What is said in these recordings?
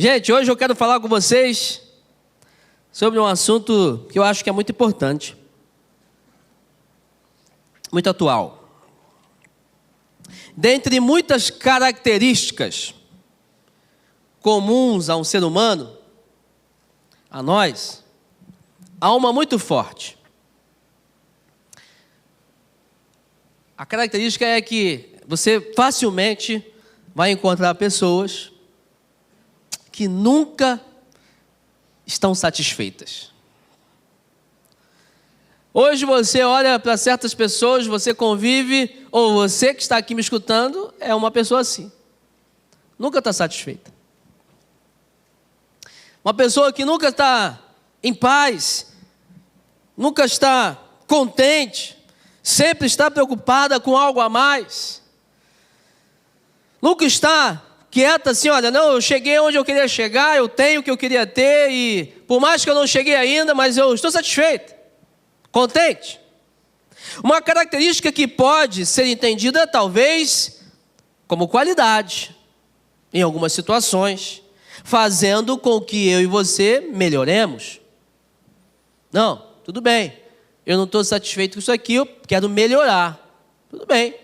Gente, hoje eu quero falar com vocês sobre um assunto que eu acho que é muito importante, muito atual. Dentre muitas características comuns a um ser humano, a nós, há uma muito forte. A característica é que você facilmente vai encontrar pessoas que nunca estão satisfeitas. Hoje você olha para certas pessoas, você convive, ou você que está aqui me escutando, é uma pessoa assim. Nunca está satisfeita. Uma pessoa que nunca está em paz, nunca está contente, sempre está preocupada com algo a mais. Nunca está quieta assim, olha, não, eu cheguei onde eu queria chegar, eu tenho o que eu queria ter e por mais que eu não cheguei ainda, mas eu estou satisfeito, contente. Uma característica que pode ser entendida talvez como qualidade em algumas situações, fazendo com que eu e você melhoremos. Não, tudo bem, eu não estou satisfeito com isso aqui, eu quero melhorar, tudo bem.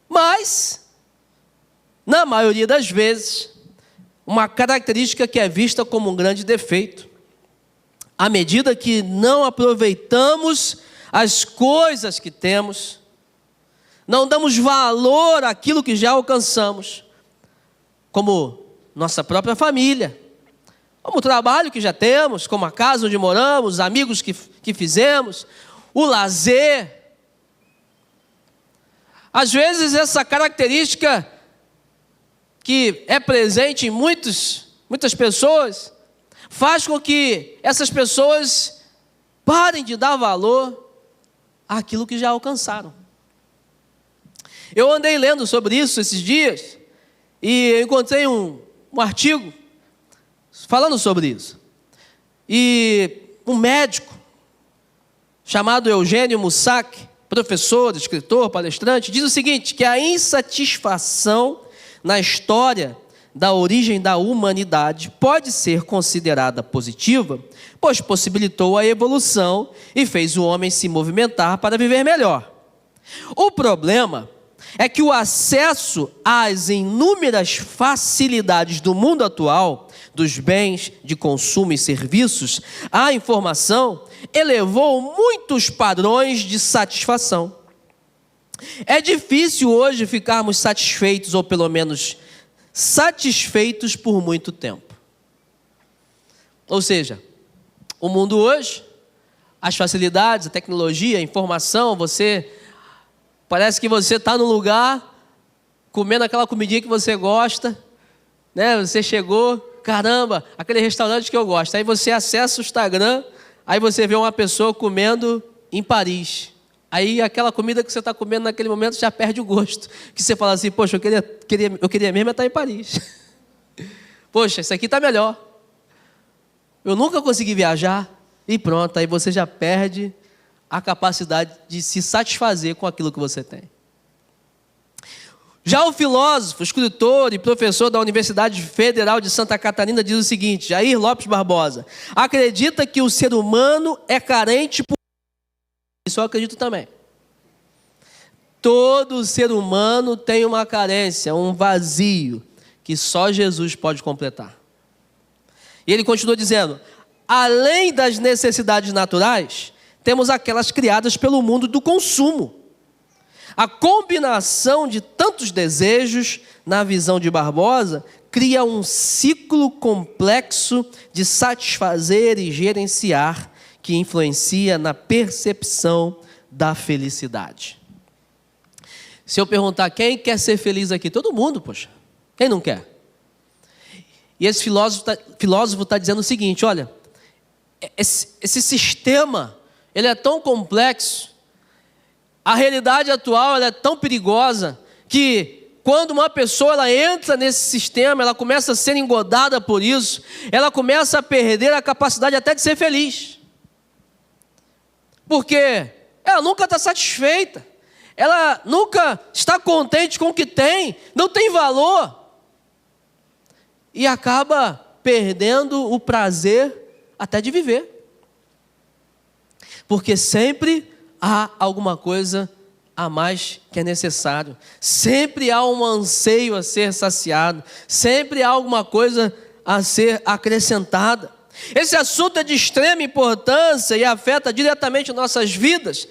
Mas na maioria das vezes, uma característica que é vista como um grande defeito. À medida que não aproveitamos as coisas que temos, não damos valor àquilo que já alcançamos, como nossa própria família, como o trabalho que já temos, como a casa onde moramos, os amigos que fizemos, o lazer. Às vezes essa característica que é presente em muitas pessoas, faz com que essas pessoas parem de dar valor àquilo que já alcançaram. Eu andei lendo sobre isso esses dias, e eu encontrei um artigo falando sobre isso. E um médico chamado Eugênio Mussac, professor, escritor, palestrante, diz o seguinte, que a insatisfação na história da origem da humanidade pode ser considerada positiva, pois possibilitou a evolução e fez o homem se movimentar para viver melhor. O problema é que o acesso às inúmeras facilidades do mundo atual, dos bens de consumo e serviços, à informação, elevou muitos padrões de satisfação. É difícil hoje ficarmos satisfeitos, ou pelo menos satisfeitos por muito tempo. Ou seja, o mundo hoje, as facilidades, a tecnologia, a informação, parece que você está no lugar, comendo aquela comidinha que você gosta, né? Você chegou, caramba, aquele restaurante que eu gosto. Aí você acessa o Instagram, aí você vê uma pessoa comendo em Paris. Aí aquela comida que você está comendo naquele momento já perde o gosto. Que você fala assim, poxa, eu queria mesmo estar em Paris. Poxa, isso aqui está melhor. Eu nunca consegui viajar. E pronto, aí você já perde a capacidade de se satisfazer com aquilo que você tem. Já o filósofo, escritor e professor da Universidade Federal de Santa Catarina diz o seguinte, Jair Lopes Barbosa, acredita que o ser humano é carente por... Isso eu acredito também. Todo ser humano tem uma carência, um vazio, que só Jesus pode completar. E ele continua dizendo, além das necessidades naturais, temos aquelas criadas pelo mundo do consumo. A combinação de tantos desejos, na visão de Barbosa, cria um ciclo complexo de satisfazer e gerenciar, que influencia na percepção da felicidade. Se eu perguntar quem quer ser feliz aqui, todo mundo, poxa, quem não quer? E esse filósofo está dizendo o seguinte, olha, esse sistema, ele é tão complexo, a realidade atual ela é tão perigosa, que quando uma pessoa ela entra nesse sistema, ela começa a ser engodada por isso, ela começa a perder a capacidade até de ser feliz. Porque ela nunca está satisfeita, ela nunca está contente com o que tem, não tem valor. e acaba perdendo o prazer até de viver. Porque sempre há alguma coisa a mais que é necessário. Sempre há um anseio a ser saciado. Sempre há alguma coisa a ser acrescentada. Esse assunto é de extrema importância e afeta diretamente nossas vidas.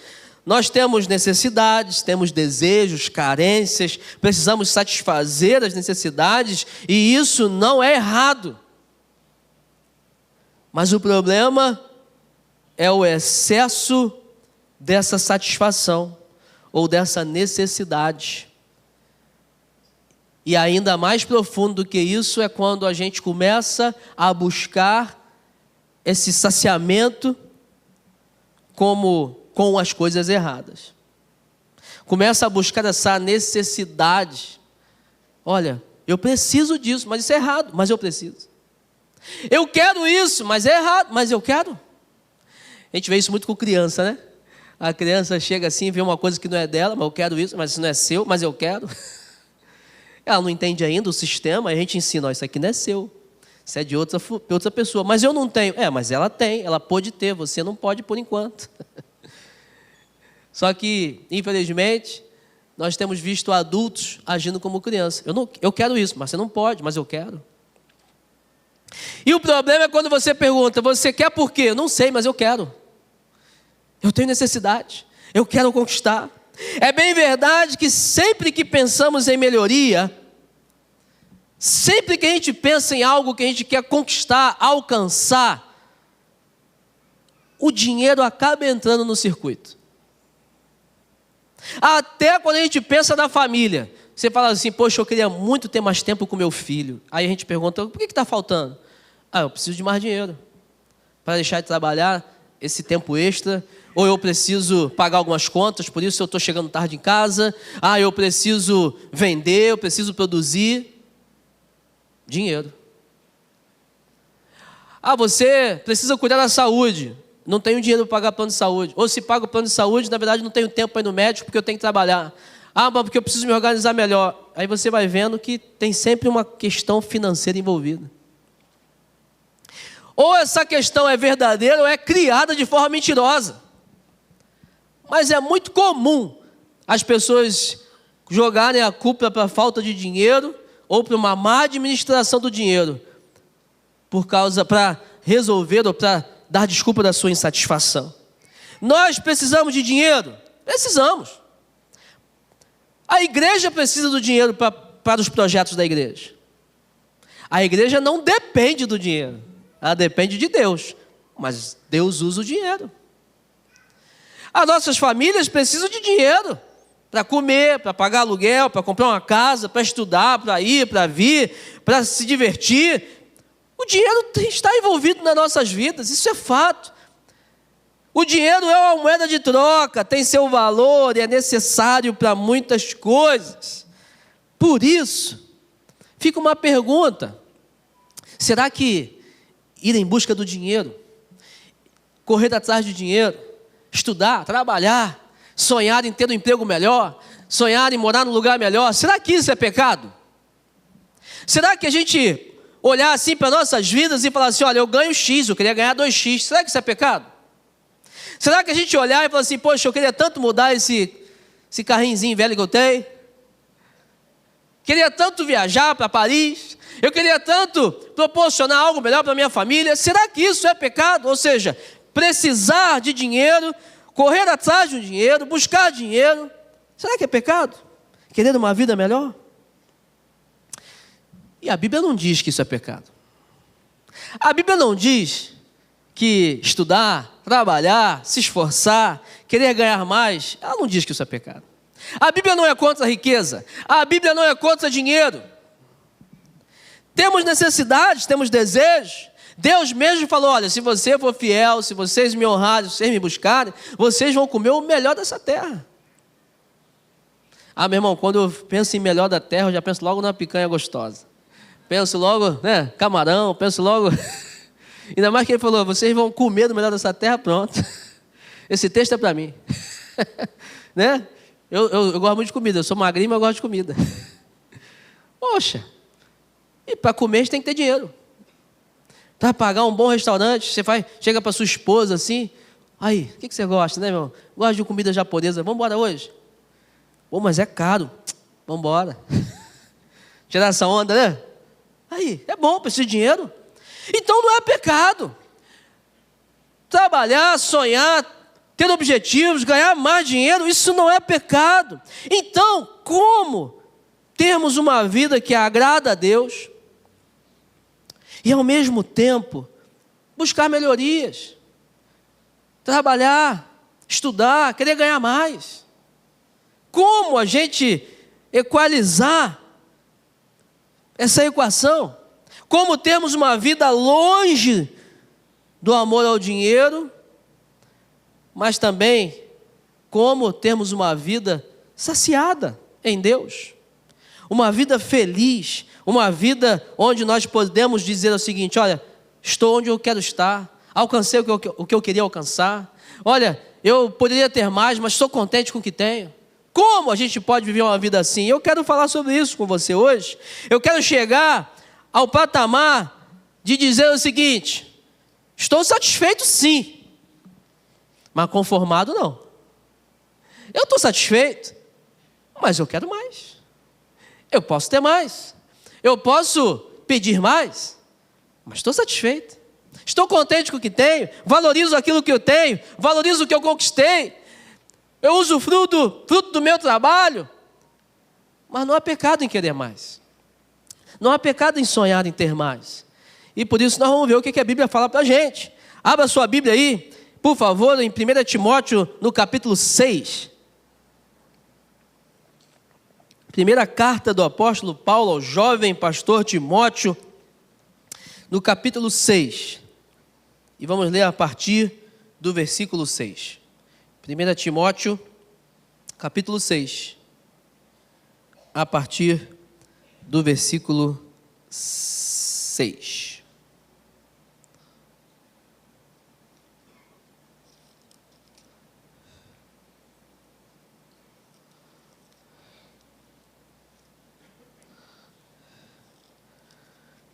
Nós temos necessidades, temos desejos, carências, precisamos satisfazer as necessidades e isso não é errado. Mas o problema é o excesso dessa satisfação ou dessa necessidade. E ainda mais profundo do que isso é quando a gente começa a buscar esse saciamento com as coisas erradas. Começa a buscar essa necessidade. Olha, eu preciso disso, mas isso é errado, mas eu preciso. Eu quero isso, mas é errado, mas eu quero. A gente vê isso muito com criança, né? A criança chega assim, vê uma coisa que não é dela, mas eu quero isso, mas isso não é seu, mas eu quero. Ela não entende ainda o sistema, a gente ensina, isso aqui não é seu. Isso é de outra pessoa, mas eu não tenho. Mas ela tem, ela pode ter, você não pode por enquanto. Só que, infelizmente, nós temos visto adultos agindo como criança. Eu quero isso, mas você não pode, mas eu quero. E o problema é quando você pergunta, você quer por quê? Eu não sei, mas eu quero. Eu tenho necessidade, eu quero conquistar. É bem verdade que sempre que pensamos em melhoria, sempre que a gente pensa em algo que a gente quer conquistar, alcançar, o dinheiro acaba entrando no circuito. Até quando a gente pensa na família, você fala assim, poxa, eu queria muito ter mais tempo com meu filho. Aí a gente pergunta, por que está faltando? Eu preciso de mais dinheiro para deixar de trabalhar esse tempo extra. Ou eu preciso pagar algumas contas, por isso eu estou chegando tarde em casa. Eu preciso vender, eu preciso produzir. Dinheiro. Você precisa cuidar da saúde. Não tenho dinheiro para pagar plano de saúde. Ou se pago plano de saúde, na verdade não tenho tempo para ir no médico porque eu tenho que trabalhar. Mas porque eu preciso me organizar melhor. Aí você vai vendo que tem sempre uma questão financeira envolvida. Ou essa questão é verdadeira ou é criada de forma mentirosa. Mas é muito comum as pessoas jogarem a culpa para a falta de dinheiro ou para uma má administração do dinheiro, para resolver ou para dar desculpa da sua insatisfação. Nós precisamos de dinheiro? Precisamos. A igreja precisa do dinheiro para os projetos da igreja. A igreja não depende do dinheiro, ela depende de Deus, mas Deus usa o dinheiro. As nossas famílias precisam de dinheiro para comer, para pagar aluguel, para comprar uma casa, para estudar, para ir, para vir, para se divertir. O dinheiro está envolvido nas nossas vidas, isso é fato. O dinheiro é uma moeda de troca, tem seu valor e é necessário para muitas coisas. Por isso, fica uma pergunta: será que ir em busca do dinheiro, correr atrás do dinheiro, estudar, trabalhar, sonhar em ter um emprego melhor, sonhar em morar num lugar melhor, será que isso é pecado? Será que a gente olhar assim para nossas vidas e falar assim, olha, eu ganho X, eu queria ganhar 2X, será que isso é pecado? Será que a gente olhar e falar assim, poxa, eu queria tanto mudar esse carrinhozinho velho que eu tenho, queria tanto viajar para Paris, eu queria tanto proporcionar algo melhor para minha família, será que isso é pecado? Ou seja, precisar de dinheiro, correr atrás de um dinheiro, buscar dinheiro, será que é pecado? Querer uma vida melhor? E a Bíblia não diz que isso é pecado. A Bíblia não diz que estudar, trabalhar, se esforçar, querer ganhar mais, ela não diz que isso é pecado. A Bíblia não é contra a riqueza, a Bíblia não é contra dinheiro. Temos necessidades, temos desejos. Deus mesmo falou, olha, se você for fiel, se vocês me honrarem, se vocês me buscarem, vocês vão comer o melhor dessa terra. Meu irmão, quando eu penso em melhor da terra, eu já penso logo na picanha gostosa. Penso logo, camarão, penso logo... Ainda mais que ele falou, vocês vão comer do melhor dessa terra, pronto. Esse texto é para mim. Né? Eu gosto muito de comida, eu sou magrinho, mas eu gosto de comida. Poxa, E para comer a gente tem que ter dinheiro. Para pagar um bom restaurante, você chega para sua esposa assim, aí, o que você gosta, né, meu irmão? Gosta de comida japonesa, vamos embora hoje? Pô, mas é caro, vamos embora. Tirar essa onda, né? Aí, é bom, precisa de dinheiro. Então não é pecado. Trabalhar, sonhar, ter objetivos, ganhar mais dinheiro, isso não é pecado. Então, como termos uma vida que agrada a Deus e ao mesmo tempo buscar melhorias, trabalhar, estudar, querer ganhar mais? Como a gente equalizar essa equação? Como termos uma vida longe do amor ao dinheiro, mas também como termos uma vida saciada em Deus, uma vida feliz, uma vida onde nós podemos dizer o seguinte: olha, estou onde eu quero estar, alcancei o que eu queria alcançar, olha, eu poderia ter mais, mas estou contente com o que tenho. Como a gente pode viver uma vida assim? Eu quero falar sobre isso com você hoje. Eu quero chegar ao patamar de dizer o seguinte: estou satisfeito sim, mas conformado não. Eu estou satisfeito, mas eu quero mais. Eu posso ter mais. Eu posso pedir mais, mas estou satisfeito. Estou contente com o que tenho, valorizo aquilo que eu tenho, valorizo o que eu conquistei. Eu uso fruto do meu trabalho, mas não há pecado em querer mais. Não há pecado em sonhar em ter mais. E por isso nós vamos ver o que a Bíblia fala para a gente. Abra sua Bíblia aí, por favor, em 1 Timóteo, no capítulo 6. Primeira carta do apóstolo Paulo ao jovem pastor Timóteo, no capítulo 6. E vamos ler a partir do versículo 6. 1 Timóteo, capítulo 6, a partir do versículo 6.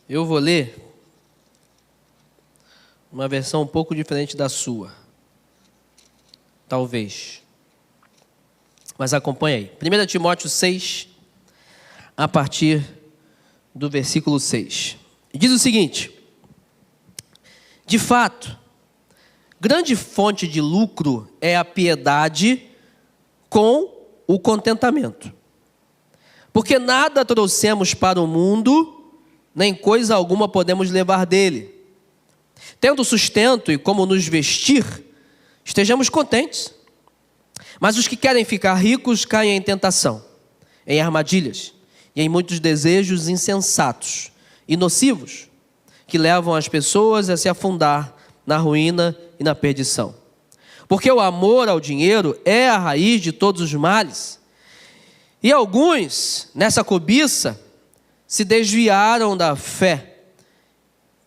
Eu vou ler uma versão um pouco diferente da sua. Talvez. Mas acompanha aí. 1 Timóteo 6, a partir do versículo 6. Diz o seguinte: de fato, grande fonte de lucro é a piedade com o contentamento. Porque nada trouxemos para o mundo, nem coisa alguma podemos levar dele. Tendo sustento e como nos vestir, estejamos contentes. Mas os que querem ficar ricos caem em tentação, em armadilhas e em muitos desejos insensatos e nocivos, que levam as pessoas a se afundar na ruína e na perdição. Porque o amor ao dinheiro é a raiz de todos os males. E alguns, nessa cobiça, se desviaram da fé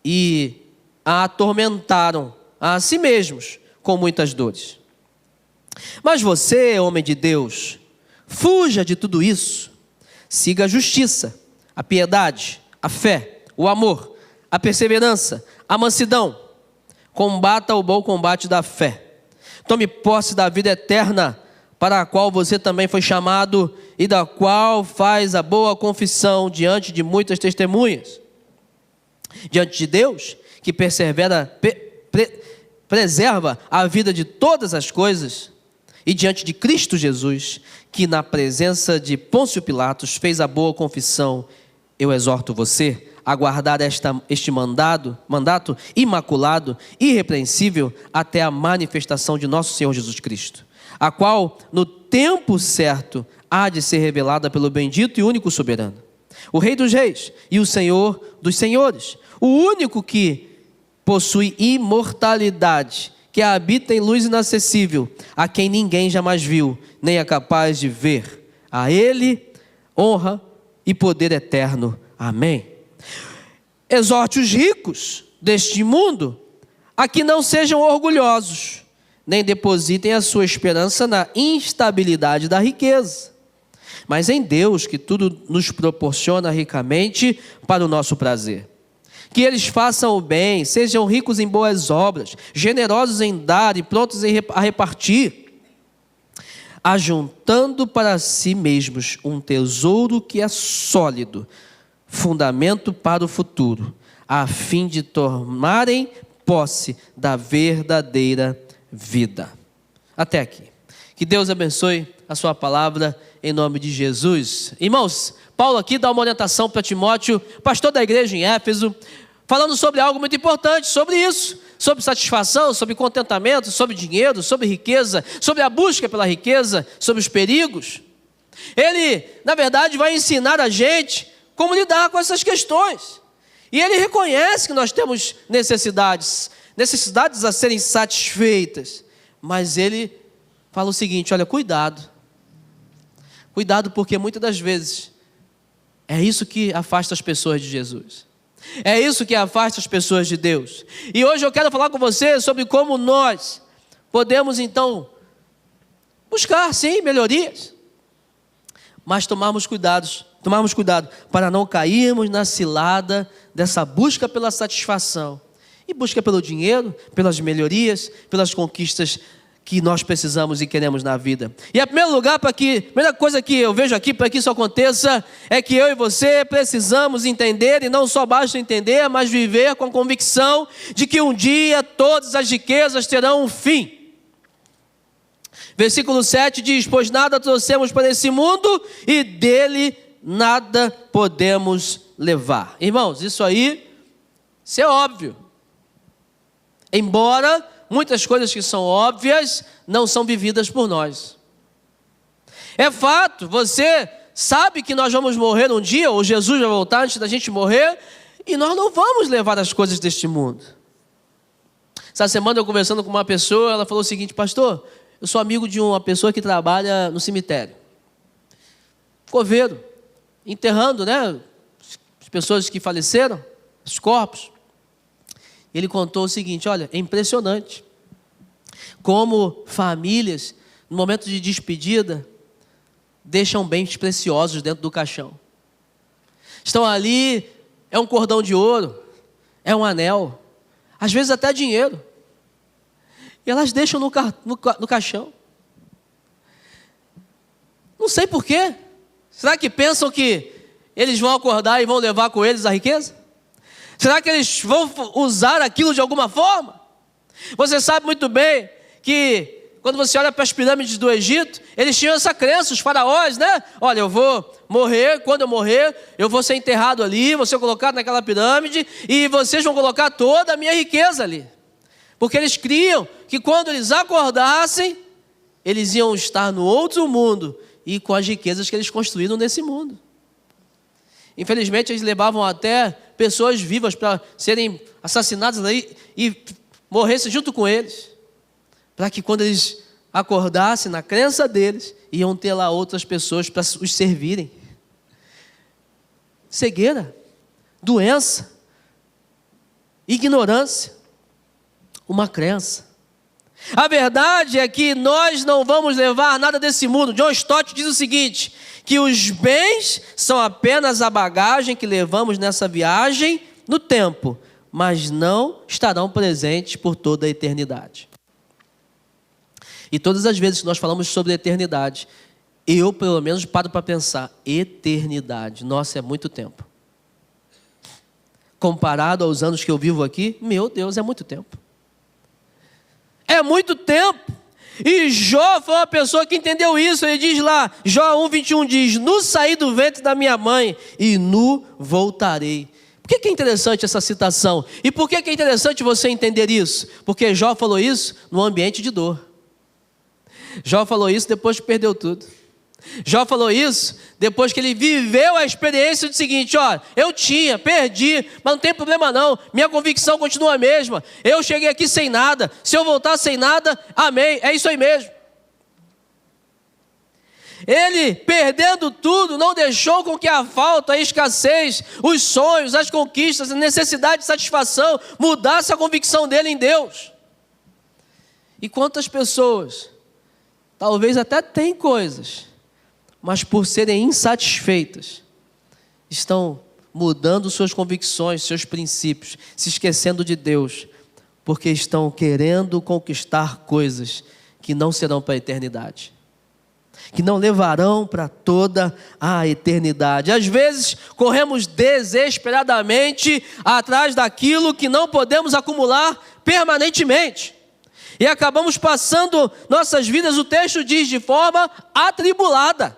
e a atormentaram a si mesmos com muitas dores. Mas você, homem de Deus, fuja de tudo isso. Siga a justiça, a piedade, a fé, o amor, a perseverança, a mansidão. Combata o bom combate da fé. Tome posse da vida eterna, para a qual você também foi chamado e da qual faz a boa confissão diante de muitas testemunhas. Diante de Deus, que preserva a vida de todas as coisas, e diante de Cristo Jesus, que na presença de Pôncio Pilatos fez a boa confissão, eu exorto você a guardar este mandato imaculado, irrepreensível, até a manifestação de nosso Senhor Jesus Cristo, a qual, no tempo certo, há de ser revelada pelo bendito e único soberano, o Rei dos Reis e o Senhor dos Senhores, o único que possui imortalidade, que habita em luz inacessível, a quem ninguém jamais viu, nem é capaz de ver. A Ele, honra e poder eterno. Amém. Exorte os ricos deste mundo a que não sejam orgulhosos, nem depositem a sua esperança na instabilidade da riqueza, mas em Deus, que tudo nos proporciona ricamente para o nosso prazer. Que eles façam o bem, sejam ricos em boas obras, generosos em dar e prontos a repartir, ajuntando para si mesmos um tesouro que é sólido, fundamento para o futuro, a fim de tomarem posse da verdadeira vida. Até aqui. Que Deus abençoe a sua palavra em nome de Jesus. Irmãos, Paulo aqui dá uma orientação para Timóteo, pastor da igreja em Éfeso, falando sobre algo muito importante, sobre isso, sobre satisfação, sobre contentamento, sobre dinheiro, sobre riqueza, sobre a busca pela riqueza, sobre os perigos. Ele, na verdade, vai ensinar a gente como lidar com essas questões. E ele reconhece que nós temos necessidades a serem satisfeitas. Mas ele fala o seguinte: olha, cuidado porque muitas das vezes é isso que afasta as pessoas de Jesus. É isso que afasta as pessoas de Deus. E hoje eu quero falar com você sobre como nós podemos então buscar sim melhorias, mas tomarmos cuidado para não cairmos na cilada dessa busca pela satisfação e busca pelo dinheiro, pelas melhorias, pelas conquistas que nós precisamos e queremos na vida. E a primeira coisa que eu vejo aqui para que isso aconteça é que eu e você precisamos entender, e não só basta entender, mas viver com a convicção de que um dia todas as riquezas terão um fim. Versículo 7 diz: pois nada trouxemos para esse mundo e dele nada podemos levar. Irmãos, isso é óbvio. Embora muitas coisas que são óbvias não são vividas por nós. É fato, você sabe que nós vamos morrer um dia, ou Jesus vai voltar antes da gente morrer, e nós não vamos levar as coisas deste mundo. Essa semana eu conversando com uma pessoa, ela falou o seguinte: pastor, eu sou amigo de uma pessoa que trabalha no cemitério, coveiro, enterrando, as pessoas que faleceram, os corpos. Ele contou o seguinte: olha, é impressionante como famílias, no momento de despedida, deixam bens preciosos dentro do caixão. Estão ali, é um cordão de ouro, é um anel, às vezes até dinheiro, e elas deixam no caixão. Não sei porquê. Será que pensam que eles vão acordar e vão levar com eles a riqueza? Será que eles vão usar aquilo de alguma forma? Você sabe muito bem que quando você olha para as pirâmides do Egito, eles tinham essa crença, os faraós, Olha, eu vou morrer, quando eu morrer, eu vou ser enterrado ali, vou ser colocado naquela pirâmide e vocês vão colocar toda a minha riqueza ali. Porque eles criam que quando eles acordassem, eles iam estar no outro mundo e com as riquezas que eles construíram nesse mundo. Infelizmente, eles levavam até pessoas vivas para serem assassinadas aí e morressem junto com eles, para que quando eles acordassem, na crença deles, iam ter lá outras pessoas para os servirem. Cegueira, doença, ignorância, uma crença. A verdade é que nós não vamos levar nada desse mundo. John Stott diz o seguinte: que os bens são apenas a bagagem que levamos nessa viagem no tempo, mas não estarão presentes por toda a eternidade. E todas as vezes que nós falamos sobre eternidade, eu pelo menos paro para pensar: eternidade, nossa, é muito tempo. Comparado aos anos que eu vivo aqui, meu Deus, é muito tempo. É muito tempo. E Jó foi uma pessoa que entendeu isso. Ele diz lá, Jó 1:21 diz: nu saí do ventre da minha mãe e nu voltarei. Por que é interessante essa citação? E por que é interessante você entender isso? Porque Jó falou isso num ambiente de dor. Jó falou isso depois que perdeu tudo. Jó falou isso depois que ele viveu a experiência do seguinte: ó, eu perdi, mas não tem problema não, minha convicção continua a mesma, eu cheguei aqui sem nada, se eu voltar sem nada, amém, é isso aí mesmo. Ele, perdendo tudo, não deixou com que a falta, a escassez, os sonhos, as conquistas, a necessidade de satisfação mudasse a convicção dele em Deus. E quantas pessoas talvez até têm coisas, mas por serem insatisfeitas, estão mudando suas convicções, seus princípios, se esquecendo de Deus, porque estão querendo conquistar coisas que não serão para a eternidade, que não levarão para toda a eternidade. Às vezes, corremos desesperadamente atrás daquilo que não podemos acumular permanentemente. E acabamos passando nossas vidas, o texto diz, de forma atribulada.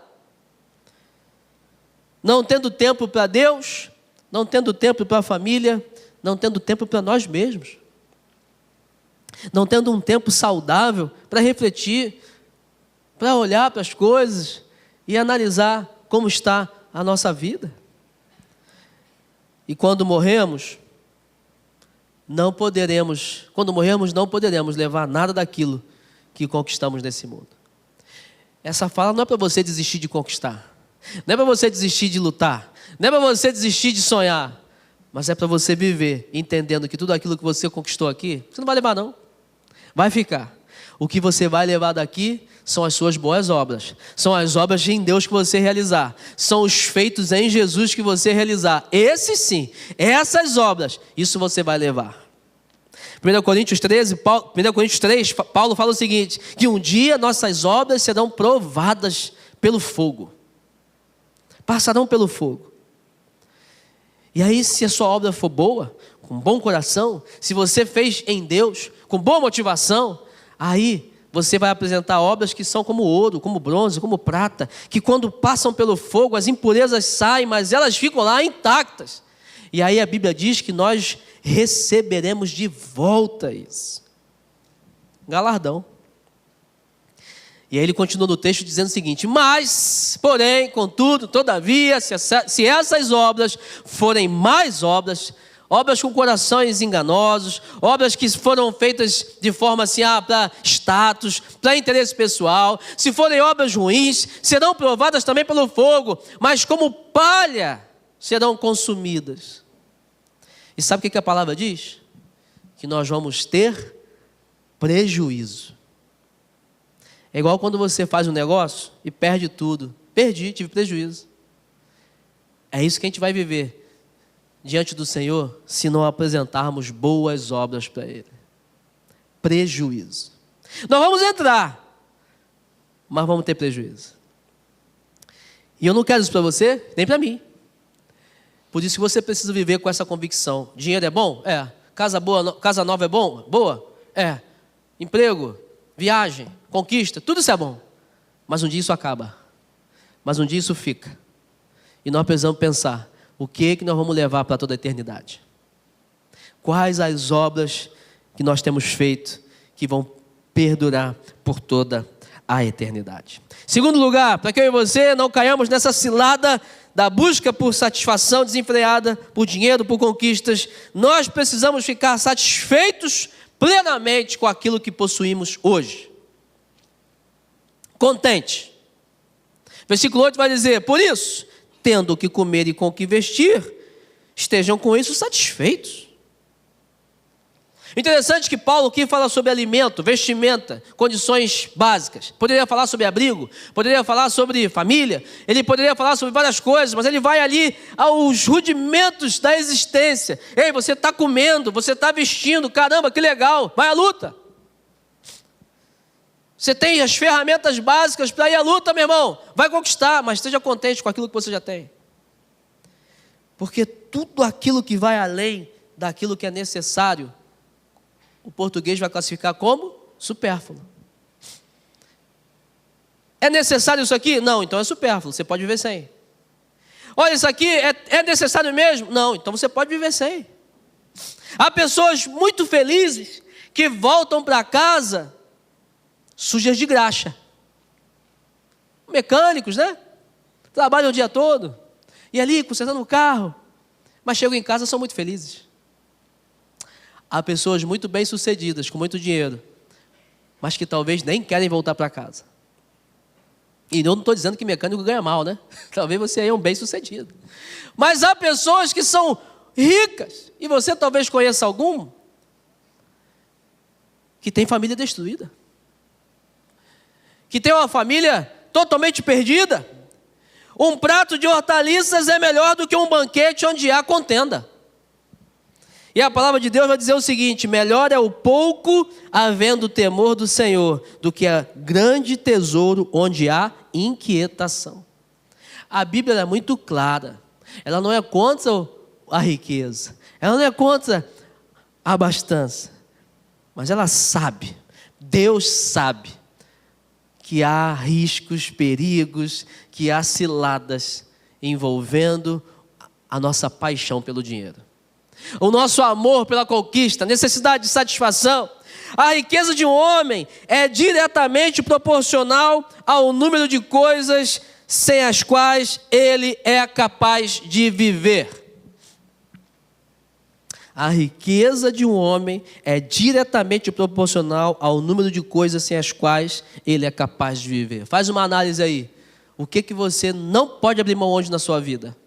Não tendo tempo para Deus, não tendo tempo para a família, não tendo tempo para nós mesmos. Não tendo um tempo saudável para refletir, para olhar para as coisas e analisar como está a nossa vida. E quando morrermos, não poderemos levar nada daquilo que conquistamos nesse mundo. Essa fala não é para você desistir de conquistar, não é para você desistir de lutar, não é para você desistir de sonhar, mas é para você viver entendendo que tudo aquilo que você conquistou aqui, você não vai levar não, vai ficar. O que você vai levar daqui são as suas boas obras, são as obras em Deus que você realizar, são os feitos em Jesus que você realizar. Esses sim, essas obras, isso você vai levar. 1 Coríntios 3, Paulo fala o seguinte, que um dia nossas obras serão provadas pelo fogo, passarão pelo fogo. E aí, se a sua obra for boa, com bom coração, se você fez em Deus, com boa motivação, aí você vai apresentar obras que são como ouro, como bronze, como prata, que quando passam pelo fogo, as impurezas saem, mas elas ficam lá intactas. E aí a Bíblia diz que nós receberemos de volta isso. Galardão. E aí ele continua no texto dizendo o seguinte, mas, porém, contudo, todavia, se essas obras forem mais obras com corações enganosos, obras que foram feitas de forma assim, para status, para interesse pessoal, se forem obras ruins, serão provadas também pelo fogo, mas como palha serão consumidas. E sabe o que a palavra diz? Que nós vamos ter prejuízo. É igual quando você faz um negócio e perde tudo. Tive prejuízo. É isso que a gente vai viver diante do Senhor, se não apresentarmos boas obras para Ele. Prejuízo. Nós vamos entrar, mas vamos ter prejuízo. E eu não quero isso para você, nem para mim. Por isso que você precisa viver com essa convicção. Dinheiro é bom? É. Casa nova é bom? Boa? É. Emprego, viagem, conquista, tudo isso é bom. Mas um dia isso acaba. Mas um dia isso fica. E nós precisamos pensar, o que nós vamos levar para toda a eternidade? Quais as obras que nós temos feito que vão perdurar por toda a eternidade? Segundo lugar, para que eu e você não caiamos nessa cilada da busca por satisfação desenfreada, por dinheiro, por conquistas, nós precisamos ficar satisfeitos plenamente com aquilo que possuímos hoje. Contente. Versículo 8 vai dizer, por isso, tendo o que comer e com o que vestir, estejam com isso satisfeitos. Interessante que Paulo aqui fala sobre alimento, vestimenta, condições básicas. Poderia falar sobre abrigo, poderia falar sobre família, ele poderia falar sobre várias coisas, mas ele vai ali aos rudimentos da existência. Ei, você está comendo, você está vestindo, caramba, que legal, vai à luta. Você tem as ferramentas básicas para ir à luta, meu irmão. Vai conquistar, mas esteja contente com aquilo que você já tem. Porque tudo aquilo que vai além daquilo que é necessário, o português vai classificar como supérfluo. É necessário isso aqui? Não, então é supérfluo, você pode viver sem. Olha, isso aqui é necessário mesmo? Não, então você pode viver sem. Há pessoas muito felizes que voltam para casa sujas de graxa. Mecânicos, né? Trabalham o dia todo. E ali, consertando o carro. Mas chegam em casa e são muito felizes. Há pessoas muito bem-sucedidas, com muito dinheiro, mas que talvez nem querem voltar para casa. E eu não estou dizendo que mecânico ganha mal, né? Talvez você é um bem-sucedido. Mas há pessoas que são ricas, e você talvez conheça algum, que tem família destruída. Que tem uma família totalmente perdida, Um prato de hortaliças é melhor do que um banquete onde há contenda. E a palavra de Deus vai dizer o seguinte: melhor é o pouco havendo temor do Senhor, do que a grande tesouro onde há inquietação. A Bíblia é muito clara. Ela não é contra a riqueza. Ela não é contra a abastança. Mas ela sabe, Deus sabe, que há riscos, perigos, que há ciladas envolvendo a nossa paixão pelo dinheiro. O nosso amor pela conquista, necessidade de satisfação. A riqueza de um homem é diretamente proporcional ao número de coisas sem as quais ele é capaz de viver. A riqueza de um homem é diretamente proporcional ao número de coisas sem as quais ele é capaz de viver. Faz uma análise aí. O que você não pode abrir mão hoje na sua vida?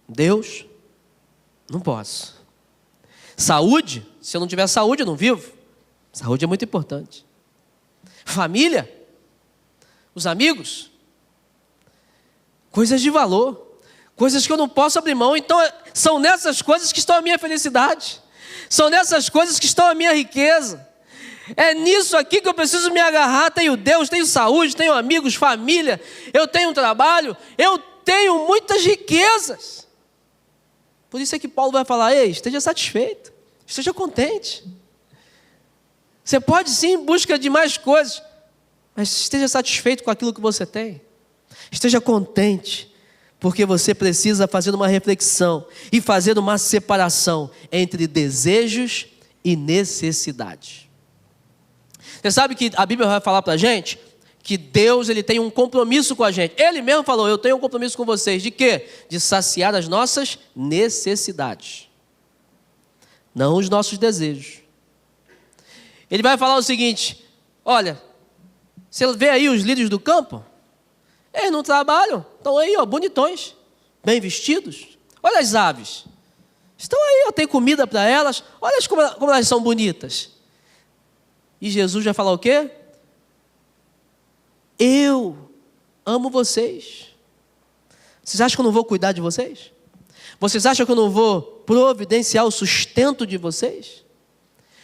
Deus? Não posso. Saúde? Se eu não tiver saúde, eu não vivo. Saúde é muito importante. Família? Os amigos? Coisas de valor. Coisas que eu não posso abrir mão. Então, são nessas coisas que estão a minha felicidade. São nessas coisas que estão a minha riqueza. É nisso aqui que eu preciso me agarrar. Tenho Deus, tenho saúde, tenho amigos, família. Eu tenho um trabalho. Eu tenho muitas riquezas. Por isso é que Paulo vai falar: ei, esteja satisfeito. Esteja contente. Você pode sim ir em busca de mais coisas, mas esteja satisfeito com aquilo que você tem. Esteja contente. Porque você precisa fazer uma reflexão e fazer uma separação entre desejos e necessidade. Você sabe que a Bíblia vai falar para a gente que Deus ele tem um compromisso com a gente. Ele mesmo falou: eu tenho um compromisso com vocês. De quê? De saciar as nossas necessidades. Não os nossos desejos. Ele vai falar o seguinte: olha, você vê aí os líderes do campo? Eles não trabalham, estão aí, ó, bonitões, bem vestidos. Olha as aves, estão aí, ó, tem comida para elas. Olha como elas são bonitas. E Jesus vai falar o quê? Eu amo vocês. Vocês acham que eu não vou cuidar de vocês? Vocês acham que eu não vou providenciar o sustento de vocês?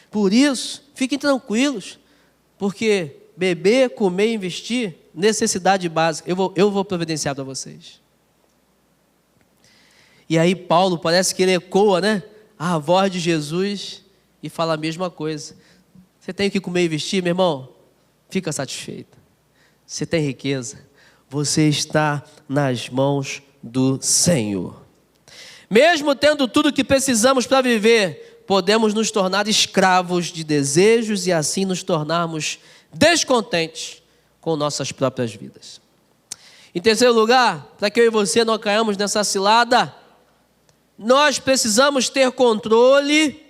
Por isso, fiquem tranquilos, porque beber, comer e investir, necessidade básica, eu vou providenciar para vocês. E aí Paulo parece que ele ecoa, né, a voz de Jesus e fala a mesma coisa. Você tem que comer e vestir, meu irmão? Fica satisfeito. Você tem riqueza. Você está nas mãos do Senhor. Mesmo tendo tudo o que precisamos para viver, podemos nos tornar escravos de desejos e assim nos tornarmos descontentes com nossas próprias vidas. Em terceiro lugar, para que eu e você não caiamos nessa cilada, nós precisamos ter controle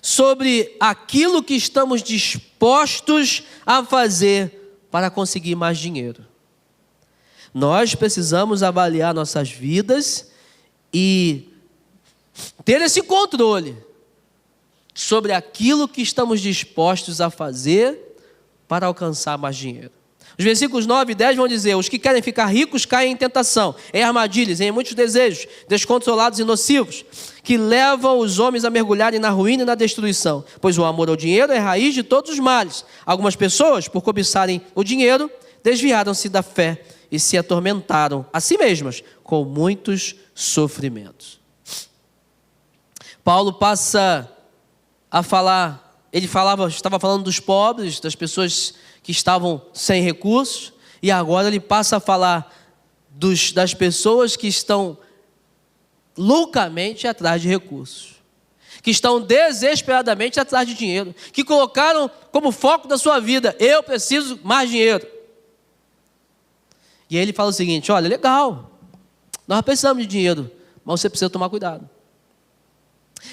sobre aquilo que estamos dispostos a fazer para conseguir mais dinheiro. Nós precisamos avaliar nossas vidas e ter esse controle sobre aquilo que estamos dispostos a fazer para alcançar mais dinheiro. Os versículos 9 e 10 vão dizer: os que querem ficar ricos caem em tentação, em armadilhas, em muitos desejos descontrolados e nocivos, que levam os homens a mergulharem na ruína e na destruição. Pois o amor ao dinheiro é a raiz de todos os males. Algumas pessoas, por cobiçarem o dinheiro, desviaram-se da fé e se atormentaram a si mesmas com muitos sofrimentos. Paulo passa a falar. Ele estava falando dos pobres, das pessoas que estavam sem recursos, e agora ele passa a falar das pessoas que estão loucamente atrás de recursos, que estão desesperadamente atrás de dinheiro, que colocaram como foco da sua vida: eu preciso mais dinheiro. E aí ele fala o seguinte: olha, legal, nós precisamos de dinheiro, mas você precisa tomar cuidado.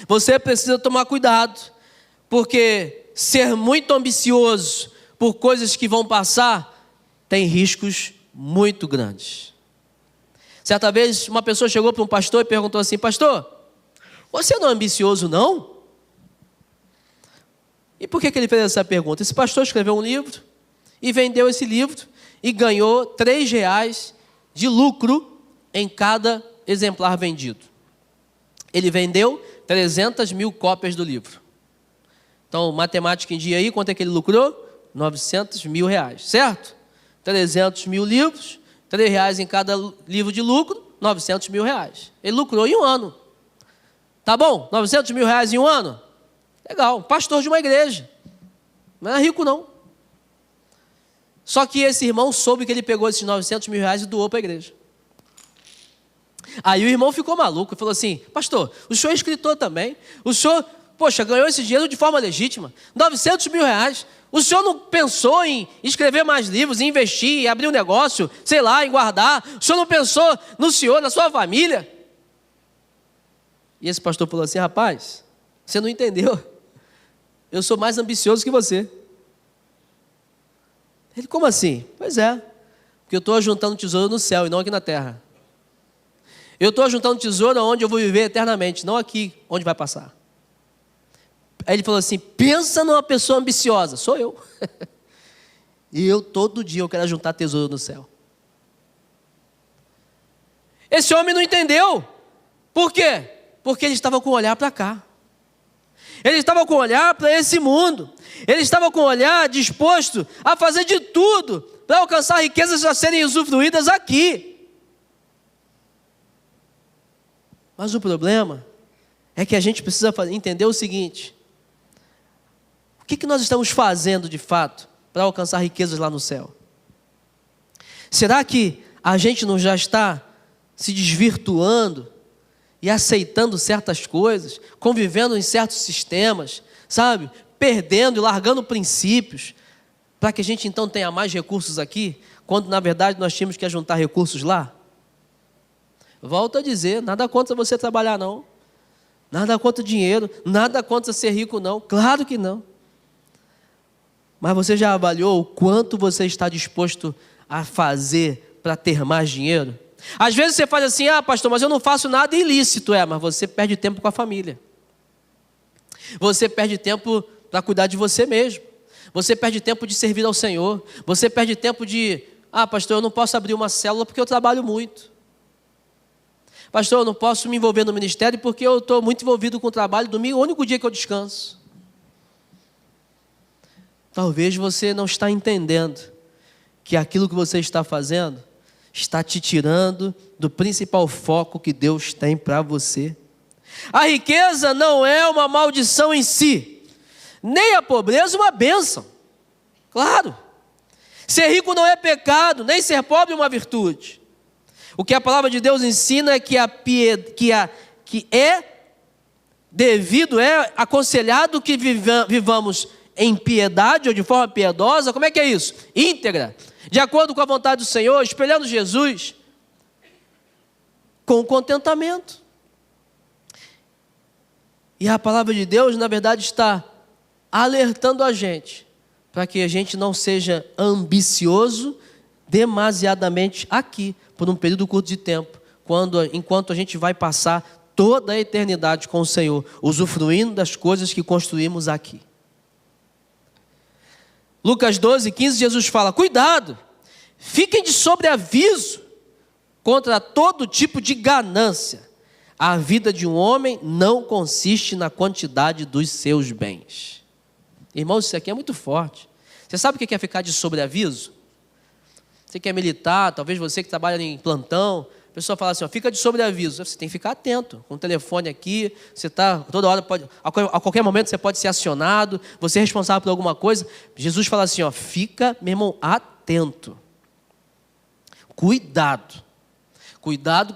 Você precisa tomar cuidado, porque ser muito ambicioso por coisas que vão passar tem riscos muito grandes. Certa vez uma pessoa chegou para um pastor e perguntou assim: pastor, você não é ambicioso não? E por que ele fez essa pergunta? Esse pastor escreveu um livro e vendeu esse livro, e ganhou R$3 de lucro em cada exemplar vendido. Ele vendeu 300 mil cópias do livro. Então, matemática em dia aí, quanto é que ele lucrou? R$900 mil, certo? 300 mil livros, R$3 em cada livro de lucro, R$900 mil. Ele lucrou em um ano. Tá bom? R$900 mil em um ano? Legal, pastor de uma igreja. Não é rico não. Só que esse irmão soube que ele pegou esses R$900 mil e doou para a igreja. Aí o irmão ficou maluco e falou assim: pastor, o senhor é escritor também. O senhor, poxa, ganhou esse dinheiro de forma legítima. R$900 mil. O senhor não pensou em escrever mais livros, em investir, em abrir um negócio, sei lá, em guardar? O senhor não pensou no senhor, na sua família? E esse pastor falou assim: rapaz, você não entendeu. Eu sou mais ambicioso que você. Ele, como assim? Pois é, porque eu estou ajuntando tesouro no céu e não aqui na terra. Eu estou ajuntando tesouro onde eu vou viver eternamente, não aqui onde vai passar. Aí ele falou assim: pensa numa pessoa ambiciosa. Sou eu. E eu todo dia eu quero juntar tesouro no céu. Esse homem não entendeu. Por quê? Porque ele estava com o olhar para cá. Ele estava com o olhar para esse mundo. Ele estava com o olhar disposto a fazer de tudo para alcançar riquezas a serem usufruídas aqui. Mas o problema é que a gente precisa entender o seguinte: o que nós estamos fazendo de fato para alcançar riquezas lá no céu? Será que a gente não já está se desvirtuando e aceitando certas coisas, convivendo em certos sistemas, sabe? Perdendo e largando princípios, para que a gente então tenha mais recursos aqui, quando na verdade nós tínhamos que juntar recursos lá? Volto a dizer, nada contra você trabalhar não, nada contra dinheiro, nada contra ser rico não, claro que não. Mas você já avaliou o quanto você está disposto a fazer para ter mais dinheiro? Às vezes você faz assim: ah, pastor, mas eu não faço nada ilícito. Mas você perde tempo com a família. Você perde tempo para cuidar de você mesmo. Você perde tempo de servir ao Senhor. Você perde tempo de: ah, pastor, eu não posso abrir uma célula porque eu trabalho muito. Pastor, eu não posso me envolver no ministério porque eu estou muito envolvido com o trabalho. Domingo é o único dia que eu descanso. Talvez você não está entendendo que aquilo que você está fazendo está te tirando do principal foco que Deus tem para você. A riqueza não é uma maldição em si, nem a pobreza uma bênção. Claro, ser rico não é pecado, nem ser pobre uma virtude. O que a palavra de Deus ensina é que é devido, é aconselhado que vivamos em piedade ou de forma piedosa. Como é que é isso? Íntegra, de acordo com a vontade do Senhor, espelhando Jesus, com contentamento. E a palavra de Deus, na verdade, está alertando a gente para que a gente não seja ambicioso demasiadamente aqui, por um período curto de tempo, enquanto a gente vai passar toda a eternidade com o Senhor, usufruindo das coisas que construímos aqui. Lucas 12:15, Jesus fala: cuidado, fiquem de sobreaviso contra todo tipo de ganância. A vida de um homem não consiste na quantidade dos seus bens. Irmãos, isso aqui é muito forte. Você sabe o que é ficar de sobreaviso? Você que é militar, talvez você que trabalha em plantão, a pessoa fala assim: ó, fica de sobreaviso. Você tem que ficar atento, com o telefone aqui, você está, toda hora, a qualquer momento você pode ser acionado, você é responsável por alguma coisa. Jesus fala assim: ó, fica, meu irmão, atento. Cuidado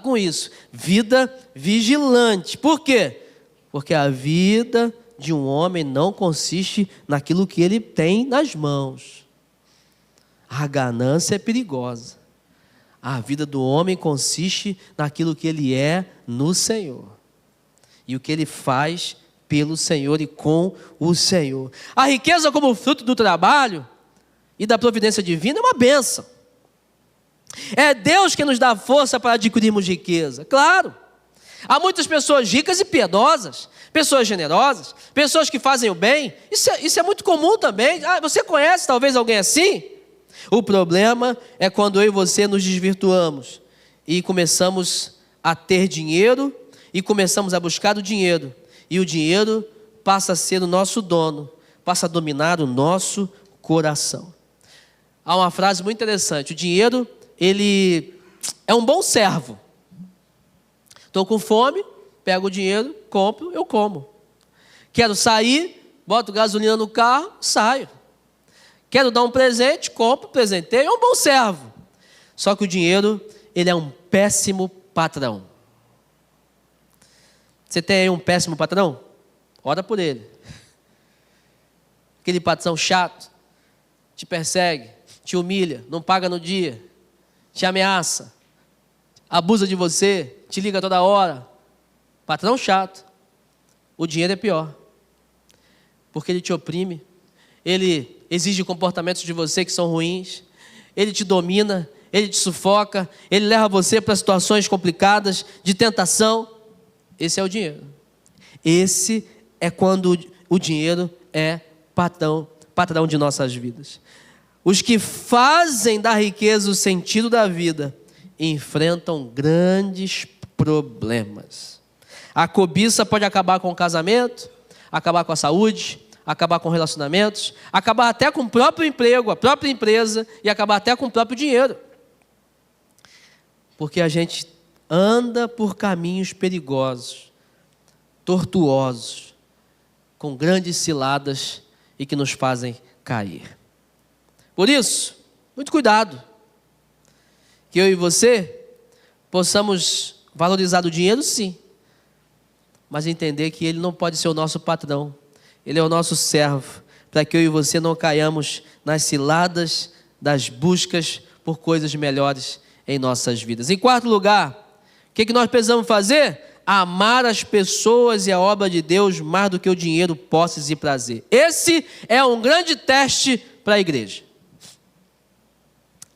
com isso. Vida vigilante. Por quê? Porque a vida de um homem não consiste naquilo que ele tem nas mãos. A ganância é perigosa. A vida do homem consiste naquilo que ele é no Senhor. E o que ele faz pelo Senhor e com o Senhor. A riqueza como fruto do trabalho e da providência divina é uma bênção. É Deus que nos dá força para adquirirmos riqueza. Claro, há muitas pessoas ricas e piedosas, pessoas generosas, pessoas que fazem o bem. Isso é muito comum também. Você conhece talvez alguém assim? O problema é quando eu e você nos desvirtuamos e começamos a ter dinheiro e começamos a buscar o dinheiro. E o dinheiro passa a ser o nosso dono, passa a dominar o nosso coração. Há uma frase muito interessante: o dinheiro, ele é um bom servo. Estou com fome, pego o dinheiro, compro, eu como. Quero sair, boto gasolina no carro, saio. Quero dar um presente, compro, presenteio, é um bom servo. Só que o dinheiro, ele é um péssimo patrão. Você tem aí um péssimo patrão? Ora por ele. Aquele patrão chato, te persegue, te humilha, não paga no dia, te ameaça, abusa de você, te liga toda hora. Patrão chato. O dinheiro é pior, porque ele te oprime, ele exige comportamentos de você que são ruins, ele te domina, ele te sufoca, ele leva você para situações complicadas, de tentação. Esse é o dinheiro. Esse é quando o dinheiro é patrão de nossas vidas. Os que fazem da riqueza o sentido da vida enfrentam grandes problemas. A cobiça pode acabar com o casamento, acabar com a saúde, acabar com relacionamentos, acabar até com o próprio emprego, a própria empresa e acabar até com o próprio dinheiro. Porque a gente anda por caminhos perigosos, tortuosos, com grandes ciladas e que nos fazem cair. Por isso, muito cuidado, que eu e você possamos valorizar o dinheiro, sim, mas entender que ele não pode ser o nosso patrão, ele é o nosso servo, para que eu e você não caiamos nas ciladas das buscas por coisas melhores em nossas vidas. Em quarto lugar, o que nós precisamos fazer? Amar as pessoas e a obra de Deus mais do que o dinheiro, posses e prazer. Esse é um grande teste para a igreja.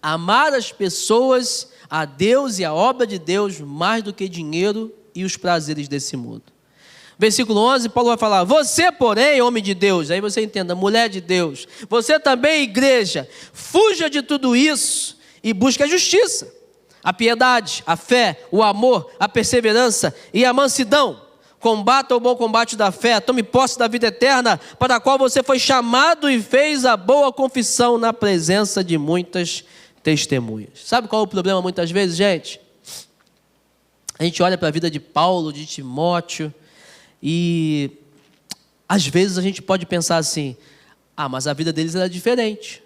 Amar as pessoas, a Deus e a obra de Deus mais do que dinheiro e os prazeres desse mundo. Versículo 11, Paulo vai falar: você, porém, homem de Deus, aí você entenda, mulher de Deus, você também, igreja, fuja de tudo isso e busque a justiça, a piedade, a fé, o amor, a perseverança e a mansidão. Combata o bom combate da fé, tome posse da vida eterna, para a qual você foi chamado e fez a boa confissão na presença de muitas testemunhas. Sabe qual é o problema muitas vezes, gente? A gente olha para a vida de Paulo, de Timóteo, e às vezes a gente pode pensar assim: mas a vida deles era diferente.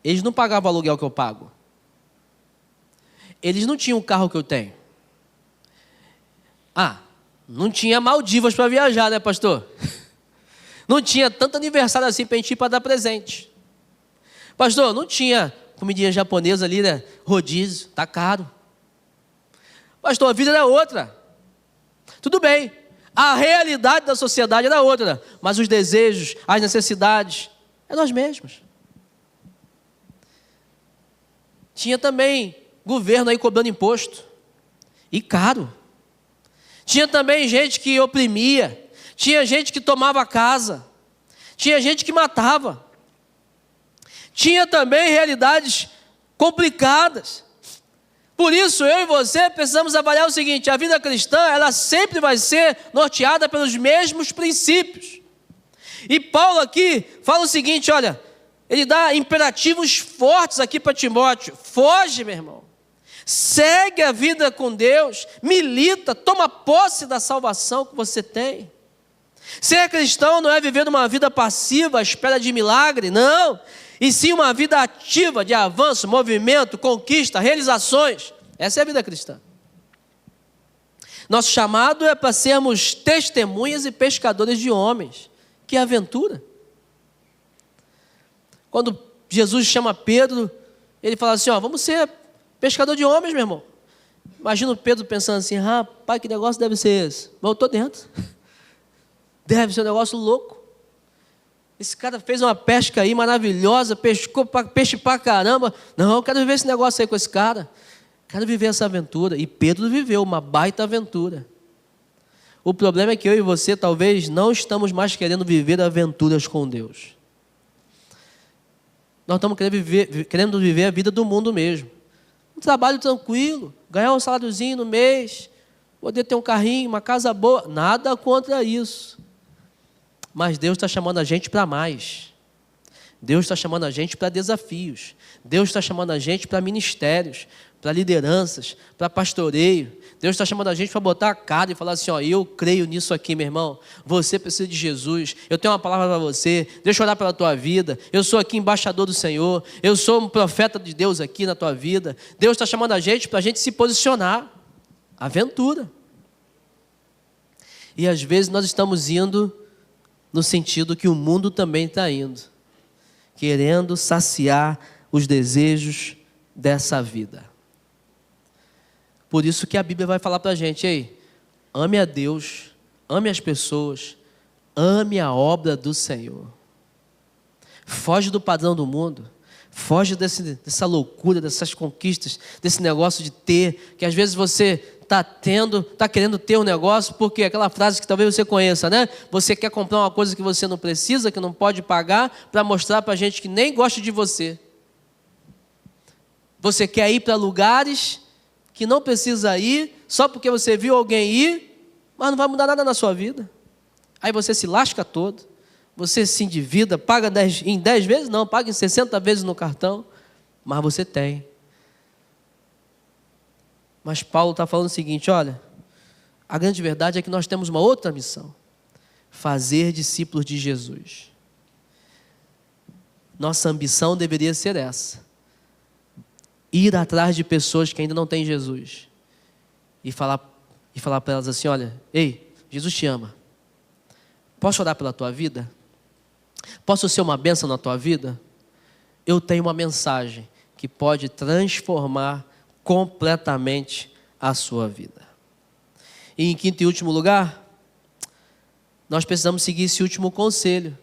Eles não pagavam o aluguel que eu pago. Eles não tinham o carro que eu tenho. Não tinha Maldivas para viajar, né, pastor? Não tinha tanto aniversário assim para a gente ir para dar presente. Pastor, não tinha comidinha japonesa ali, né? Rodízio, tá caro. Pastor, a vida era outra. Tudo bem, a realidade da sociedade era outra, mas os desejos, as necessidades, eram as mesmas. Tinha também governo aí cobrando imposto, e caro. Tinha também gente que oprimia, tinha gente que tomava casa, tinha gente que matava. Tinha também realidades complicadas. Por isso, eu e você precisamos avaliar o seguinte: a vida cristã, ela sempre vai ser norteada pelos mesmos princípios. E Paulo aqui fala o seguinte, olha, ele dá imperativos fortes aqui para Timóteo: foge, meu irmão, segue a vida com Deus, milita, toma posse da salvação que você tem. Ser cristão não é viver uma vida passiva à espera de milagre, não, e sim uma vida ativa de avanço, movimento, conquista, realizações. Essa é a vida cristã. Nosso chamado é para sermos testemunhas e pescadores de homens. Que aventura! Quando Jesus chama Pedro, ele fala assim: vamos ser pescador de homens, meu irmão. Imagina o Pedro pensando assim: rapaz, que negócio deve ser esse? Mas eu estou dentro. Deve ser um negócio louco. Esse cara fez uma pesca aí maravilhosa, pescou peixe pra caramba. Não, eu quero viver esse negócio aí com esse cara. Quero viver essa aventura. E Pedro viveu uma baita aventura. O problema é que eu e você talvez não estamos mais querendo viver aventuras com Deus. Nós estamos querendo viver a vida do mundo mesmo. Um trabalho tranquilo, ganhar um saláriozinho no mês, poder ter um carrinho, uma casa boa. Nada contra isso. Mas Deus está chamando a gente para mais. Deus está chamando a gente para desafios. Deus está chamando a gente para ministérios, para lideranças, para pastoreio. Deus está chamando a gente para botar a cara e falar assim, ó, eu creio nisso aqui, meu irmão. Você precisa de Jesus. Eu tenho uma palavra para você. Deixa eu orar pela tua vida. Eu sou aqui embaixador do Senhor. Eu sou um profeta de Deus aqui na tua vida. Deus está chamando a gente para a gente se posicionar. Aventura. E às vezes nós estamos indo no sentido que o mundo também está indo, querendo saciar os desejos dessa vida. Por isso que a Bíblia vai falar para a gente, ei, ame a Deus, ame as pessoas, ame a obra do Senhor. Foge do padrão do mundo, foge dessa loucura, dessas conquistas, desse negócio de ter, que às vezes você está querendo ter um negócio, porque aquela frase que talvez você conheça, né? Você quer comprar uma coisa que você não precisa, que não pode pagar, para mostrar para a gente que nem gosta de você. Você quer ir para lugares que não precisa ir, só porque você viu alguém ir, mas não vai mudar nada na sua vida. Aí você se lasca todo, você se endivida, paga em 10 vezes, não, paga em 60 vezes no cartão, mas você tem. Mas Paulo está falando o seguinte, olha, a grande verdade é que nós temos uma outra missão, fazer discípulos de Jesus. Nossa ambição deveria ser essa, ir atrás de pessoas que ainda não têm Jesus, e falar para elas assim, olha, ei, Jesus te ama, posso orar pela tua vida? Posso ser uma bênção na tua vida? Eu tenho uma mensagem que pode transformar completamente a sua vida. E em quinto e último lugar, nós precisamos seguir esse último conselho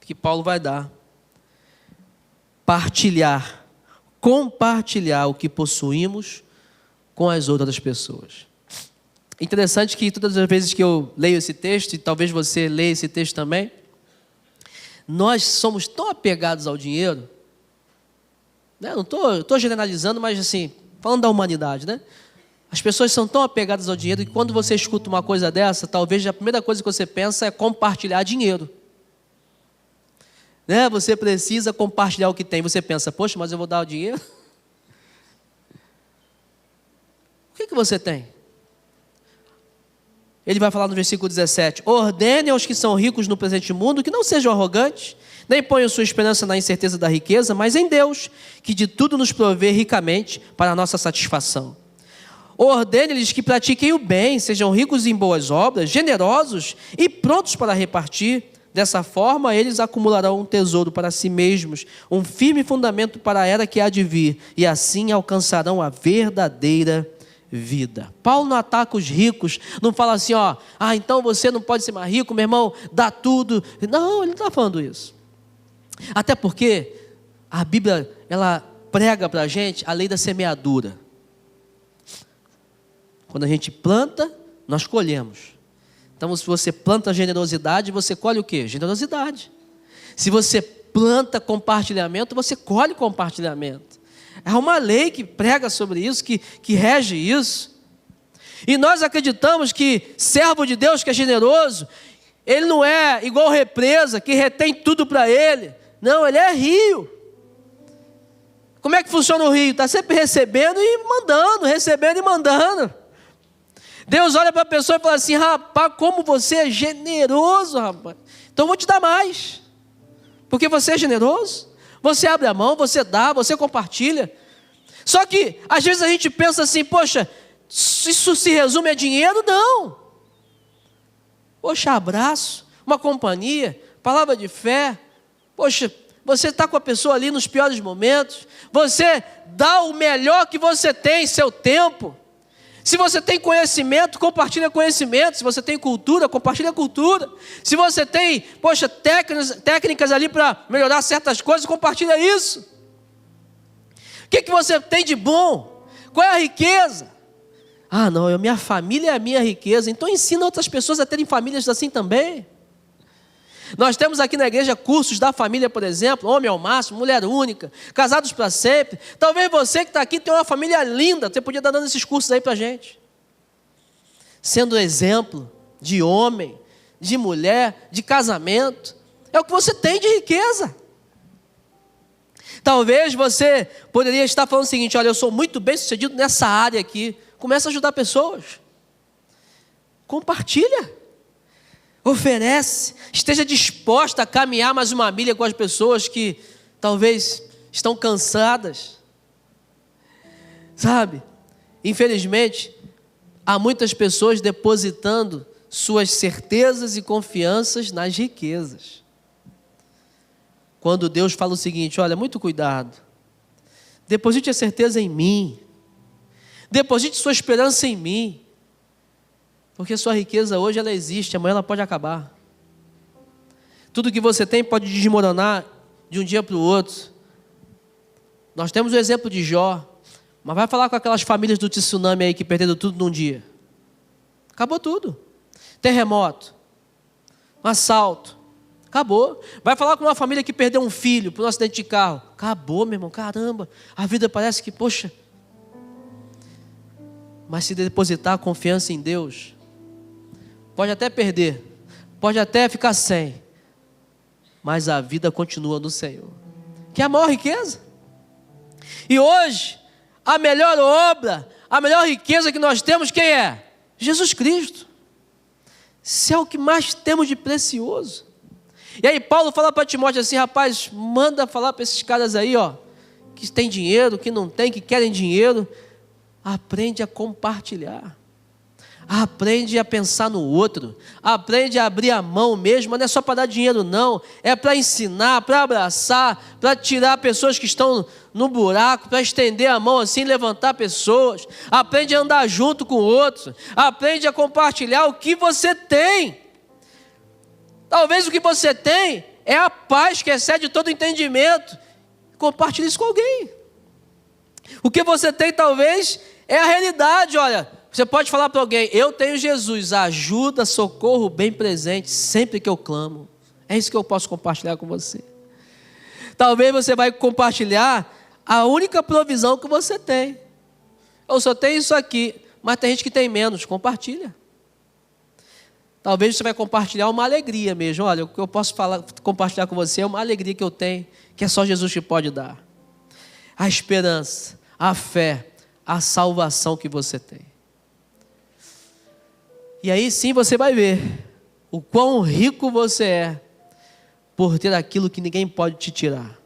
que Paulo vai dar. Compartilhar o que possuímos com as outras pessoas. Interessante que todas as vezes que eu leio esse texto, e talvez você leia esse texto também, nós somos tão apegados ao dinheiro, né? Não estou generalizando, mas assim, falando da humanidade, né? As pessoas são tão apegadas ao dinheiro que quando você escuta uma coisa dessa, talvez a primeira coisa que você pensa é compartilhar dinheiro. Né? Você precisa compartilhar o que tem. Você pensa, poxa, mas eu vou dar o dinheiro? O que você tem? Ele vai falar no versículo 17, ordene aos que são ricos no presente mundo que não sejam arrogantes, nem ponham sua esperança na incerteza da riqueza, mas em Deus, que de tudo nos provê ricamente para a nossa satisfação. Ordene-lhes que pratiquem o bem, sejam ricos em boas obras, generosos e prontos para repartir. Dessa forma, eles acumularão um tesouro para si mesmos, um firme fundamento para a era que há de vir, e assim alcançarão a verdadeira vida. Paulo não ataca os ricos, não fala assim, então você não pode ser mais rico, meu irmão, dá tudo. Não, ele não está falando isso. Até porque a Bíblia, ela prega para a gente a lei da semeadura. Quando a gente planta, nós colhemos. Então, se você planta generosidade, você colhe o quê? Generosidade. Se você planta compartilhamento, você colhe compartilhamento. É uma lei que prega sobre isso, que rege isso. E nós acreditamos que servo de Deus que é generoso, ele não é igual represa, que retém tudo para ele. Não, ele é rio. Como é que funciona o rio? Está sempre recebendo e mandando, recebendo e mandando. Deus olha para a pessoa e fala assim, rapaz, como você é generoso, rapaz. Então eu vou te dar mais. Porque você é generoso. Você abre a mão, você dá, você compartilha. Só que, às vezes a gente pensa assim, poxa, isso se resume a dinheiro? Não. Poxa, abraço, uma companhia, palavra de fé. Poxa, você está com a pessoa ali nos piores momentos. Você dá o melhor que você tem, seu tempo. Se você tem conhecimento, compartilha conhecimento. Se você tem cultura, compartilha cultura. Se você tem, técnicas ali para melhorar certas coisas, compartilha isso. O que você tem de bom? Qual é a riqueza? Não, minha família é a minha riqueza. Então ensina outras pessoas a terem famílias assim também. Nós temos aqui na igreja cursos da família, por exemplo, homem ao máximo, mulher única, casados para sempre. Talvez você que está aqui tenha uma família linda, você podia estar dando esses cursos aí para a gente. Sendo exemplo de homem, de mulher, de casamento. É o que você tem de riqueza. Talvez você poderia estar falando o seguinte: olha, eu sou muito bem sucedido nessa área aqui. Começa a ajudar pessoas. Compartilha. Oferece. Esteja disposta a caminhar mais uma milha com as pessoas que talvez estão cansadas. Sabe? Infelizmente, há muitas pessoas depositando suas certezas e confianças nas riquezas. Quando Deus fala o seguinte: olha, muito cuidado. Deposite a certeza em mim. Deposite sua esperança em mim. Porque sua riqueza hoje ela existe, amanhã ela pode acabar. Tudo que você tem pode desmoronar de um dia para o outro. Nós temos o exemplo de Jó. Mas vai falar com aquelas famílias do tsunami aí que perderam tudo num dia. Acabou tudo. Terremoto. Um assalto. Acabou. Vai falar com uma família que perdeu um filho por um acidente de carro. Acabou, meu irmão. Caramba. A vida parece que, poxa. Mas se depositar a confiança em Deus, pode até perder. Pode até ficar sem. Mas a vida continua no Senhor. Que é a maior riqueza. E hoje, a melhor obra, a melhor riqueza que nós temos, quem é? Jesus Cristo. Isso é o que mais temos de precioso. E aí Paulo fala para Timóteo assim: rapaz, manda falar para esses caras aí, ó, que tem dinheiro, que não tem, que querem dinheiro. Aprende a compartilhar. Aprende a pensar no outro. Aprende a abrir a mão mesmo. Mas não é só para dar dinheiro não. É para ensinar, para abraçar, para tirar pessoas que estão no buraco, para estender a mão assim, levantar pessoas. Aprende a andar junto com outros. Aprende a compartilhar o que você tem. Talvez o que você tem é a paz que excede todo entendimento. Compartilhe isso com alguém. O que você tem talvez é a realidade. Olha, você pode falar para alguém: eu tenho Jesus, ajuda, socorro bem presente sempre que eu clamo. É isso que eu posso compartilhar com você. Talvez você vai compartilhar a única provisão que você tem. Eu só tenho isso aqui, mas tem gente que tem menos. Compartilha. Talvez você vai compartilhar uma alegria mesmo. Olha, o que eu posso compartilhar com você é uma alegria que eu tenho, que é só Jesus que pode dar. A esperança, a fé, a salvação que você tem. E aí sim você vai ver o quão rico você é por ter aquilo que ninguém pode te tirar.